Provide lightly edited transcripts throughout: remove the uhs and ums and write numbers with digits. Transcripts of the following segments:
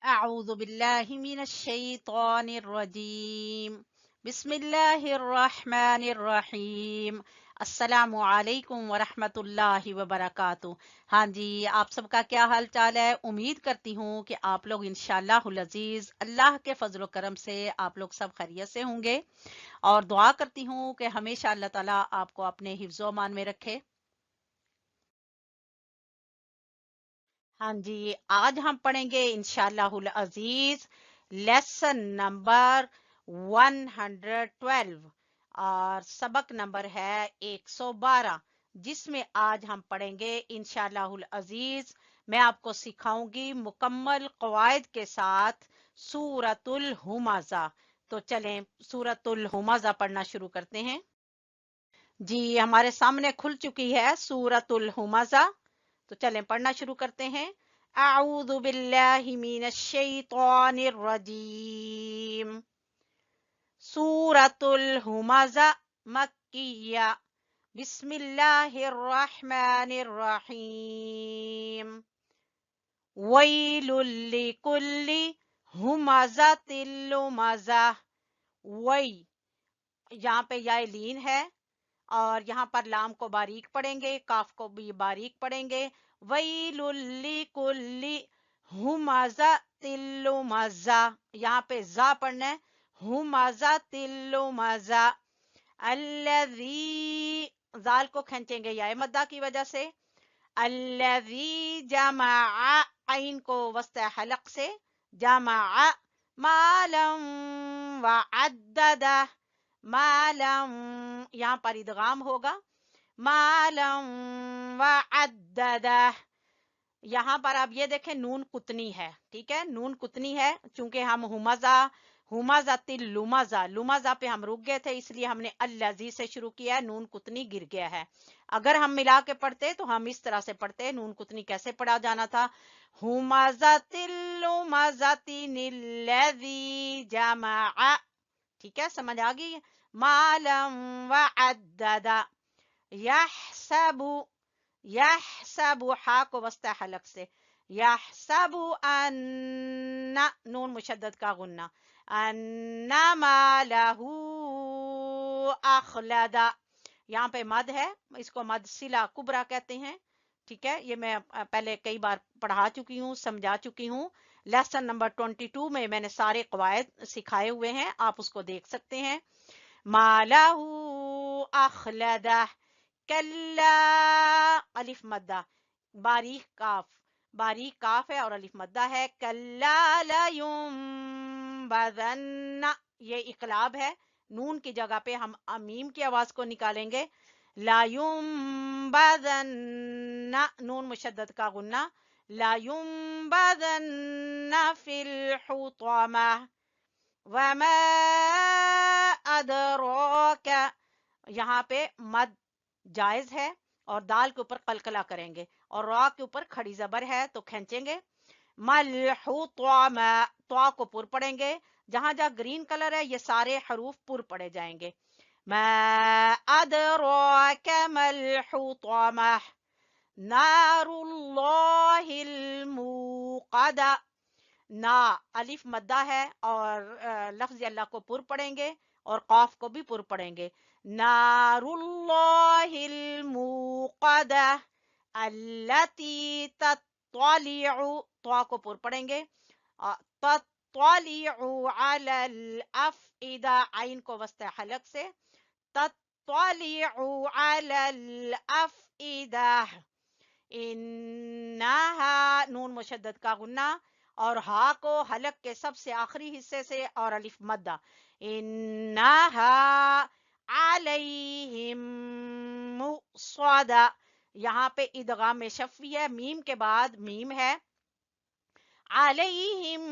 أعوذ بالله من الشيطان الرجيم بسم الله الرحمن الرحیم السلام علیکم ورحمۃ اللہ وبرکاتہ۔ ہاں جی، آپ سب کا کیا حال چال ہے؟ امید کرتی ہوں کہ آپ لوگ انشاءاللہ العزیز اللہ کے فضل و کرم سے آپ لوگ سب خیریت سے ہوں گے، اور دعا کرتی ہوں کہ ہمیشہ اللہ تعالیٰ آپ کو اپنے حفظ و امان میں رکھے۔ ہاں جی، آج ہم پڑھیں گے انشاءاللہ العزیز لیسن نمبر 112 اور سبق نمبر ہے 112، جس میں آج ہم پڑھیں گے انشاءاللہ العزیز میں آپ کو سکھاؤں گی مکمل قواعد کے ساتھ سورۃ الہمزہ۔ تو چلیں سورۃ الہمزہ پڑھنا شروع کرتے ہیں۔ جی، ہمارے سامنے کھل چکی ہے سورۃ الہمزہ، تو چلیں پڑھنا شروع کرتے ہیں۔ اعوذ باللہ من الشیطان الرجیم۔ سورۃ الہمزہ مکیہ، بسم اللہ الرحمن الرحیم۔ ویل لکل ہمزۃ لمزہ۔ وی، یہاں پہ یا لین ہے اور یہاں پر لام کو باریک پڑھیں گے، کاف کو بھی باریک پڑھیں گے۔ ویل لکل ہمزۃ لمزہ، یہاں پہ زا پڑھنا ہے، ہمزۃ لمزہ۔ الذی، زال کو کھینچیں گے یا مدہ کی وجہ سے۔ الذی جمع، عین کو وسط حلق سے، جمع مالا وعددہ۔ مالا، یہاں پر ادغام ہوگا، مالا وعددہ۔ یہاں پر آپ یہ دیکھیں نون کتنی ہے، ٹھیک ہے، نون کتنی ہے، چونکہ ہم ہمزۃ لمزہ، لمزہ پہ ہم رک گئے تھے، اس لیے ہم نے الذی سے شروع کیا ہے، نون کتنی گر گیا ہے۔ اگر ہم ملا کے پڑھتے تو ہم اس طرح سے پڑھتے، نون کتنی کیسے پڑھا جانا تھا؟ ہمزۃ لمزۃ الذی جمع، ٹھیک ہے، سمجھ آ گئی؟ مالا وعددہ۔ یحسب، یحسب، ہا کو وسط حلق سے، یحسب ان، نون مشدد کا غنہ، ان مالہ اخلدہ۔ یہاں پہ مد ہے، اس کو مد صلہ کبرا کہتے ہیں، ٹھیک ہے، یہ میں پہلے کئی بار پڑھا چکی ہوں، سمجھا چکی ہوں۔ لیسن نمبر 22 میں نے سارے قواعد سکھائے ہوئے ہیں، آپ اس کو دیکھ سکتے ہیں۔ مالہ اخلدہ۔ کلا، الف مدہ، باریک کاف، باریک کاف ہے اور الف مدہ ہے۔ کلا لینبذن، یہ اقلاب ہے، نون کی جگہ پہ ہم میم کی آواز کو نکالیں گے۔ لا ينبذن، نون مشدد کا غنہ، لا ينبذن فی الحطمہ۔ وما ادراک، یہاں پہ مد جائز ہے اور دال کے اوپر قلقلہ کریں گے، اور را کے اوپر کھڑی زبر ہے تو کھینچیں گے۔ ملحطمہ، تو کو پر پڑھیں گے، جہاں جہاں گرین کلر ہے یہ سارے حروف پر پڑھے جائیں گے۔ ما ادراک ملحطمہ۔ نار اللہ الموقدہ۔ نا، الف مدہ ہے اور لفظ اللہ کو پر پڑھیں گے اور قاف کو بھی پر پڑھیں گے۔ نار اللہ الموقدہ التی تطلع، تو کو پر پڑھیں گے، تطلع علی الافئدہ، عین کو وسط حلق سے، تطلع علی الافئدہ۔ انہا، نون مشدد کا غنہ اور ہا کو حلق کے سب سے آخری حصے سے اور الف مدہ۔ انہا علیہم مؤصدہ، یہاں پہ ادغام شفوی ہے، میم کے بعد میم ہے، علیہم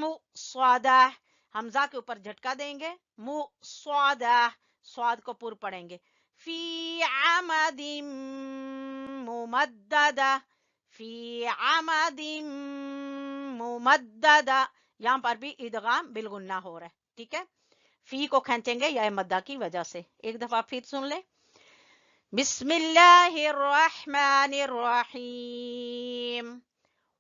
مؤصدہ، حمزہ کے اوپر جھٹکا دیں گے، مؤصدہ، صاد کو پر پڑھیں گے۔ فی عمد ممددہ، فی عمد ممددہ، یہاں پر بھی ادغام بالغنہ ہو رہا ہے، ٹھیک ہے، فی کو کھینچیں گے یا مدہ کی وجہ سے۔ ایک دفعہ پھر سن لیں۔ بسم اللہ الرحمن الرحیم۔